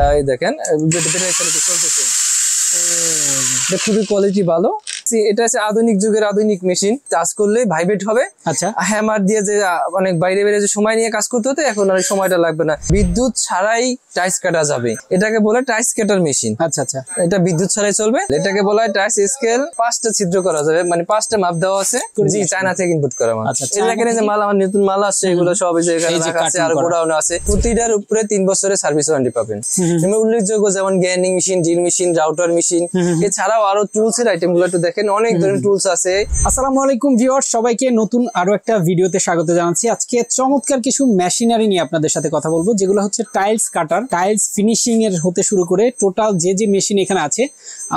এই দেখেন চলতেছে, খুবই কোয়ালিটি ভালো। এটা হচ্ছে আধুনিক যুগের আধুনিক মেশিন, কাজ করলে ভাইব্রেট হবে। আচ্ছা, হ্যামার দিয়ে যে অনেক বাইরে বাইরে যে সময় নিয়ে কাজ করতে হতো, এখন আর সময়টা লাগবে না, বিদ্যুৎ ছাড়াই টাইলস কাটা যাবে। এটাকে বলে টাইলস কাটার মেশিন। আচ্ছা আচ্ছা, এটা বিদ্যুৎ ছাড়াই চলবে। এটাকে বলা হয় টাইলস স্কেল। 5টা ছিদ্র করা যাবে, মানে 5টা মাপ দেওয়া আছে। জি, চায়না থেকে ইম্পোর্ট করা মাল। এখানে যে মাল, আমার নতুন মাল আসছে, এগুলো সব এখানে রাখা আছে, আর গোডাউনে আছে। প্রতিটার উপরে 3 বছরের সার্ভিস ওয়ারেন্টি পাবেন। উল্লেখযোগ্য যেমন গ্যানিং machine, drill machine, router machine, এছাড়াও আরো টুলস এর আইটেম গুলো একটু দেখেন, অনেক ধরনের টুলস আছে। আসসালামু আলাইকুম ভিউয়ার্স, সবাইকে নতুন আরো একটা ভিডিওতে স্বাগত জানাচ্ছি। আজকে চমৎকার কিছু মেশিনারি নিয়ে আপনাদের সাথে কথা বলবো, যেগুলো হচ্ছে টাইলস কাটার, টাইলস ফিনিশিং এর হতে শুরু করে টোটাল যে যে মেশিন এখানে আছে,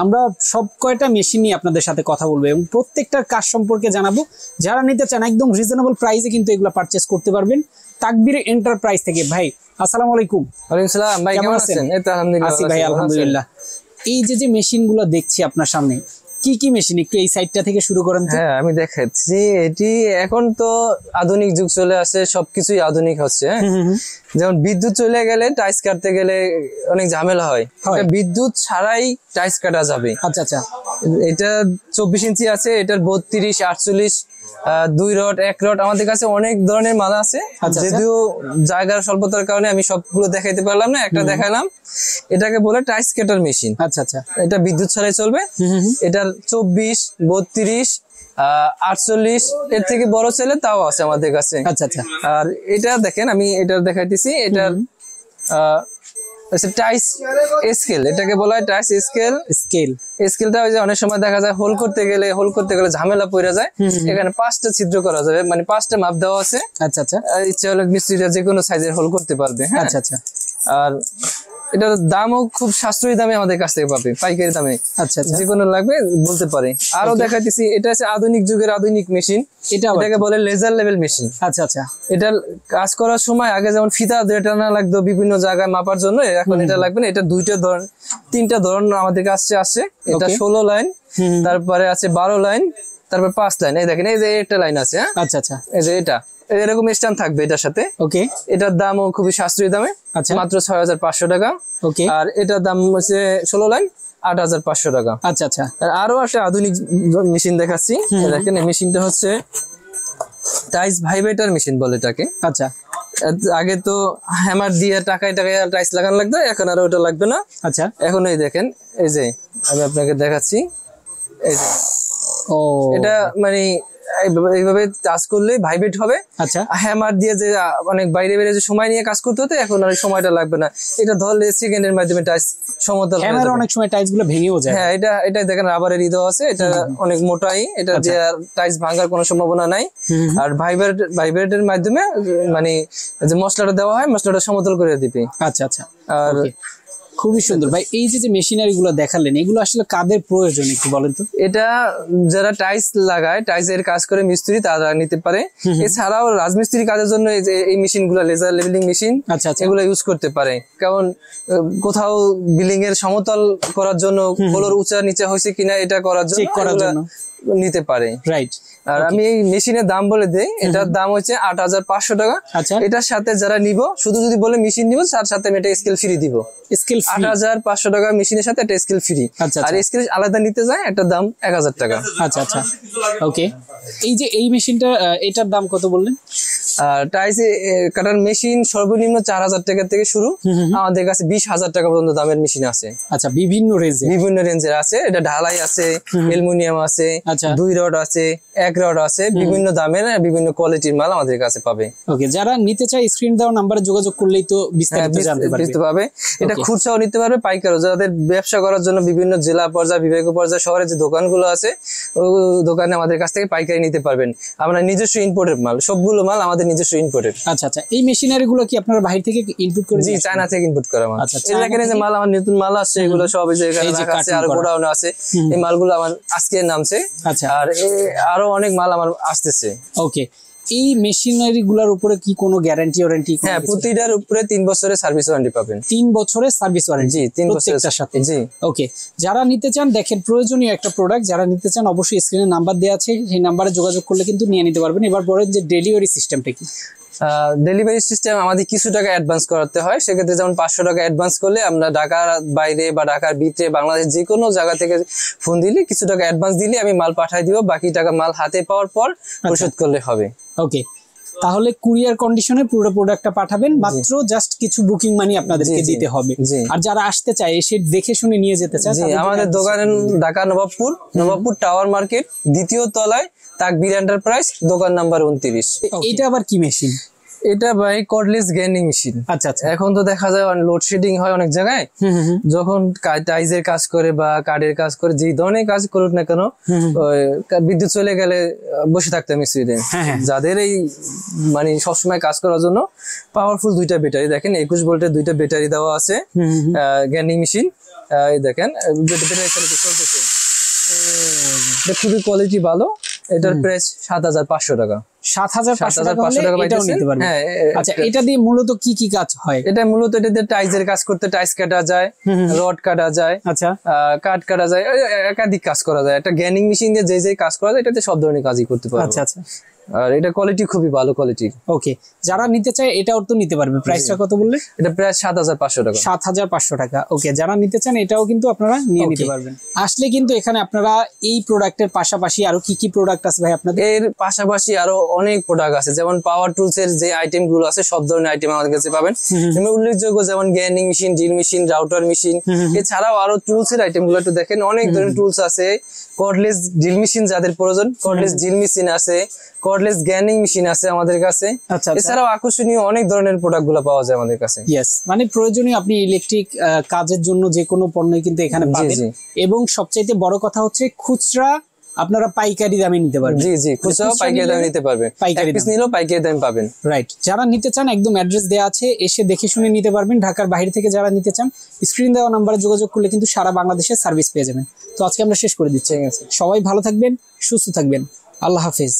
আমরা সব কয়টা মেশিন নিয়ে আপনাদের সাথে কথা বলবো এবং প্রত্যেকটার কাজ সম্পর্কে জানাবো। যারা নিতে চান একদম রিজনেবল প্রাইসে কিন্তু এগুলো পারচেস করতে পারবেন তাকবীর এন্টারপ্রাইজ থেকে। ভাই আসসালামু আলাইকুম। ওয়ালাইকুম সালাম ভাই, কেমন আছেন? এই তো আলহামদুলিল্লাহ। আছি ভাই, আলহামদুলিল্লাহ। এই যে যে মেশিনগুলো দেখছি আপনার সামনে, কি কি মেশিন, একটু এই সাইডটা থেকে শুরু করেন। হ্যাঁ, আমি দেখাচ্ছি। এটি এখন তো আধুনিক যুগ চলে আসে, সবকিছুই আধুনিক হচ্ছে। যেমন বিদ্যুৎ চলে গেলে টাইলস কাটতে গেলে অনেক ঝামেলা হয়, বিদ্যুৎ ছাড়াই টাইলস কাটা যাবে। আচ্ছা আচ্ছা, এটা 24 ইঞ্চি আছে, এটার 32, 48, 2 রড, 1 রড, আমাদের কাছে অনেক ধরনের মাল আছে। যদিও জায়গার স্বল্পতার কারণে আমি সবগুলো দেখাইতে পারলাম না, একটা দেখালাম। এটাকে বলে টাইলস কাটার মেশিন। আচ্ছা আচ্ছা, এটা বিদ্যুৎ ছাড়াই চলবে। এটার 24, 32, 48 এর থেকে বড় ছেলে তাও আছে আমাদের কাছে। আচ্ছা আচ্ছা, আর এটা দেখেন, আমি এটা দেখাইতেছি। এটার টাইস স্কেল, এটাকে বলা হয় টাইস স্কেল। স্কেলটা ওই যে অনেক সময় দেখা যায় হোল করতে গেলে ঝামেলা পড়ে যায়। এখানে 5টা ছিদ্র করা যাবে, মানে 5টা মাপ দেওয়া আছে। আচ্ছা আচ্ছা, ইচ্ছা হলে মিস্ত্রিরা যে কোনো সাইজের হোল করতে পারবে। হ্যাঁ, আচ্ছা আচ্ছা। আর এটার দামও খুব সাশ্রয়ী দামে আমাদের কাছ থেকে পাবে, পাইকারি দামে। আচ্ছা, যে কোনো লাগবে বলতে পারে। আরো দেখাইতেছি, এটা হচ্ছে আধুনিক যুগের আধুনিক মেশিন। এটাকে বলে লেজার লেভেল মেশিন। আচ্ছা আচ্ছা, এটার কাজ করার সময় আগে যেমন ফিতা দিয়ে টানা লাগতো বিভিন্ন জায়গায় মাপার জন্য, এখন এটা লাগবে না। এটা 3টা ধরন আমাদের কাছে আছে। এটা 16 লাইন, তারপরে আছে 12 লাইন, তারপর 5 লাইন। এই দেখেন, এই যে একটা লাইন আছে। হ্যাঁ, আচ্ছা আচ্ছা, এই যে এটা এরকম স্ট্যান্ড থাকবে এটার সাথে। ওকে, এটার দামও খুবই সাশ্রয়ী দামে, মাত্র 6500 টাকা। ওকে, আর এটার দাম হচ্ছে 16 লাইন 8500 টাকা। আচ্ছা আচ্ছা, আরো একটা আধুনিক মেশিন দেখাচ্ছি। দেখেন, এই মেশিনটা হচ্ছে টাইলস ভাইব্রেটর মেশিন বলে এটাকে। আচ্ছা, আগে তো হ্যামার দিয়ে টাকায় টাইলস লাগানো লাগতো, এখন আর ওটা লাগবে না। আচ্ছা, এখন এই দেখেন, এই যে আমি আপনাকে দেখাচ্ছি, এই যে এটা মানে এইভাবে কাজ করলে ভাইব্রেট হবে। আচ্ছা, হ্যামার দিয়ে যে অনেক বাইরে বাইরে যে সময় নিয়ে কাজ করতে হতো, এখন আর সময়টা লাগবে না। এটা ধরলে সেকেন্ডের মাধ্যমে টাইলস সমতল হয়ে যাবে। অনেক সময় টাইলস গুলো ভেঙেও যায়। হ্যাঁ, এটা দেখেন রাবারের দেওয়া আছে, এটা অনেক মোটাই, এটা যে টাইলস ভাঙার কোনো সম্ভাবনা নাই। আর ভাইব্রেটের মাধ্যমে মানে যে মশলাটা দেওয়া হয়, মশলাটা সমতল করে দিবে। আচ্ছা আচ্ছা, আর খুবই সুন্দর। ভাই, এই যে মেশিনারি গুলো দেখালেন, এগুলো আসলে কাদের প্রয়োজন একটু বলেন তো? এটা যারা টাইলস লাগায়, টাইলসের কাজ করে মিস্ত্রি, তারা নিতে পারে। এছাড়াও রাজমিস্ত্রি কাজের জন্য এই মেশিন গুলো, লেজার লেভেলিং মেশিন, এগুলো ইউজ করতে পারে। কারণ কোথাও বিল্ডিং এর সমতল করার জন্য, ফ্লোর উঁচা নিচে হয়েছে কিনা এটা করার জন্য নিতে পারে। রাইট। আর আমি এই মেশিনের দাম বলে দেই, এটার দাম হচ্ছে 8500 টাকা। আচ্ছা, এটার সাথে যারা নিব, শুধু যদি বলে মেশিন নিব, তার সাথে আমি একটা স্কেল ফ্রি দিব। স্কেল 8500 টাকা মেশিনের সাথে একটা স্কেল ফ্রি। আর স্কেল আলাদা নিতে যায়, একটা দাম 1000 টাকা। আচ্ছা আচ্ছা, ওকে। এই যে এই মেশিনটা, এটার দাম কত বললেন? টাইলস কাটার মেশিন সর্বনিম্ন 4000 টাকা থেকে শুরু, আমাদের কাছে 20,000 টাকা পর্যন্ত দামের মেশিন আছে। আচ্ছা, বিভিন্ন রেঞ্জের আছে। এটা ঢালাই আছে, অ্যালুমিনিয়াম আছে, 2 রড আছে, 1 রড আছে, বিভিন্ন দামের বিভিন্ন কোয়ালিটির মাল আমাদের কাছে পাবে। ওকে, যারা নিতে চায় স্ক্রিন দেওয়া নাম্বারে যোগাযোগ করলেই তো বিস্তারিত জানতে পারবে। এটা খুচরাও নিতে পারবে, পাইকারও। যাদের ব্যবসা করার জন্য বিভিন্ন জেলা পর্যায়ে, বিভাগীয় পর্যায়ে, শহরে যে দোকানগুলো আছে, ওই দোকানে আমাদের কাছ থেকে পাইকারি নিতে পারবেন। আমরা নিজস্ব ইম্পোর্টেড মাল, সবগুলো মাল আমাদের নিজস্ব ইম্পোর্টেড। আচ্ছা আচ্ছা, এই মেশিনারি গুলো কি আপনারা বাইরে থেকে ইম্পোর্ট করে? জি, চায়না থেকে ইম্পোর্ট করা মাল। আচ্ছা, এখানে যে মাল, আমার নতুন মাল আসছে, এগুলো সব এই যে এখানে রাখা আছে, আর গোডাউনে আছে। এই মালগুলো আমার আজকে নামছে। আচ্ছা, আর আরো অনেক মাল আমার আসতেছে। ওকে, এই মেশিনারি গুলোর উপরে কি কোনো গ্যারান্টি ওয়ারেন্টি? হ্যাঁ, প্রতিটার উপরে 3 বছরের সার্ভিস ওয়ারেন্টি পাবেন। 3 বছরের সার্ভিস ওয়ারেন্টি? জি, 3 বছরের সাথে। জি, ওকে। যারা নিতে চান, দেখেন প্রয়োজনীয় একটা প্রোডাক্ট, যারা নিতে চান অবশ্যই স্ক্রিনে নাম্বার দেওয়া আছে, সেই নাম্বারে যোগাযোগ করলে কিন্তু নিয়ে নিতে পারবেন। এবার বলেন যে ডেলিভারি সিস্টেমটা কি? ডেলিভারি সিস্টেম আমাদের কিছু টাকা অ্যাডভান্স করাতে হয়, সেক্ষেত্রে যেমন 500 টাকা অ্যাডভান্স করলে আমরা ঢাকার বাইরে বা ঢাকার ভিতরে বাংলাদেশ যে কোনো জায়গা থেকে ফোন দিলে কিছু টাকা অ্যাডভান্স দিলে আমি মাল পাঠিয়ে দিব, বাকি টাকা মাল হাতে পাওয়ার পর পরিশোধ করলে হবে। ওকে, তাহলে কুরিয়ার কন্ডিশনে পুরো প্রোডাক্টটা পাঠাবেন, মাত্র জাস্ট কিছু বুকিং মানি আপনাদেরকে দিতে হবে। আর যারা আসতে চায় এসে দেখে শুনে নিয়ে যেতে চায়, আমাদের দোকানের ঢাকা নবাবপুর টাওয়ার মার্কেট 2য় তলায় তাকবীর এন্টারপ্রাইজ, দোকান নাম্বার 29। এটা আবার কি মেশিন? এটা ভাই কর্ডলেস গ্যান্ডিং মেশিন। আচ্ছা আচ্ছা। এখন তো দেখা যায় লোডশেডিং হয় অনেক জায়গায়, যখন টাইজের কাজ করে বা কার্ডের কাজ করে, যে ধরনের কাজ করুক না কেন, বিদ্যুৎ চলে গেলে বসে থাকতে মিস্ত্রিতে, যাদের এই মানে সবসময় কাজ করার জন্য পাওয়ারফুল 2টা ব্যাটারি, দেখেন 21 ভোল্টের 2টা ব্যাটারি দেওয়া আছে গ্যান্ডিং মেশিন। এই দেখেন ব্যাটারি চলতেছে, খুবই কোয়ালিটি ভালো। এটার প্রাইস 7,500 টাকা। 7,500 টাকা এটাও নিতে পারবেন। আচ্ছা, এটা দিয়ে মূলত কি কি কাজ হয়? এটা মূলত এটাতে টাইজের কাজ করতে, টাইজ কাটা যায়, রড কাটা যায়, আচ্ছা কাট কাটা যায়, একাধিক কাজ করা যায়। একটা গ্যানিং মেশিন দিয়ে যে কাজ করা যায় এটাতে সব ধরনের কাজই করতে পারবে। আচ্ছা আচ্ছা। আর এটা কোয়ালিটি খুবই ভালো কোয়ালিটির। ওকে, যারা নিতে চায় এটাও তো নিতে পারবে। প্রাইসটা কত বললে? এটা প্রাইস 7,500 টাকা। 7,500 টাকা। ওকে, যারা নিতে চান এটাও কিন্তু আপনারা নিয়ে নিতে পারবেন। আসলে কিন্তু এখানে আপনারা এই প্রোডাক্টের পাশাপাশি আরো কি কি প্রোডাক্ট আছে ভাই আপনাদের? এর পাশাপাশি আরো অনেক প্রোডাক্ট আছে, যেমন পাওয়ার টুলস এর যে আইটেম গুলো আছে সব ধরনের আইটেম আমাদের কাছে পাবেন। উল্লেখযোগ্য যেমন গ্যানিং machine, drill machine, router machine, এছাড়াও আরো টুলস এর আইটেম গুলো একটু দেখেন। অনেক ধরনের টুলস আছে। কর্ডলেস ড্রিল মেশিন যাদের প্রয়োজন, কর্ডলেস ড্রিল মেশিন আছে, কর্ডলেস গ্যানিং মেশিন আছে আমাদের কাছে। এছাড়াও আকর্ষণীয় অনেক ধরনের প্রোডাক্ট গুলো পাওয়া যায় আমাদের কাছে। ইয়েস, মানে প্রয়োজনীয় আপনি ইলেকট্রিক কাজের জন্য যে কোনো পণ্যই কিন্তু এখানে পাবেন। এবং সবচাইতে বড় কথা হচ্ছে খুচরা আপনারা পাইকারি দামে নিতে পারবেন। জি জি, খুচরা পাইকারি দামে নিতে পারবেন, পাইকারি পিস নিলেও পাইকারি দামে পাবেন। রাইট, যারা নিতে চান একদম অ্যাড্রেস দেওয়া আছে, এসে দেখে শুনে নিতে পারবেন। ঢাকার বাইরে থেকে যারা নিতে চান স্ক্রিন দেওয়া নাম্বারে যোগাযোগ করলে কিন্তু সারা বাংলাদেশে সার্ভিস পেয়ে যাবেন। তো আজকে আমরা শেষ করে দিচ্ছি। সবাই ভালো থাকবেন, সুস্থ থাকবেন, আল্লাহ হাফেজ।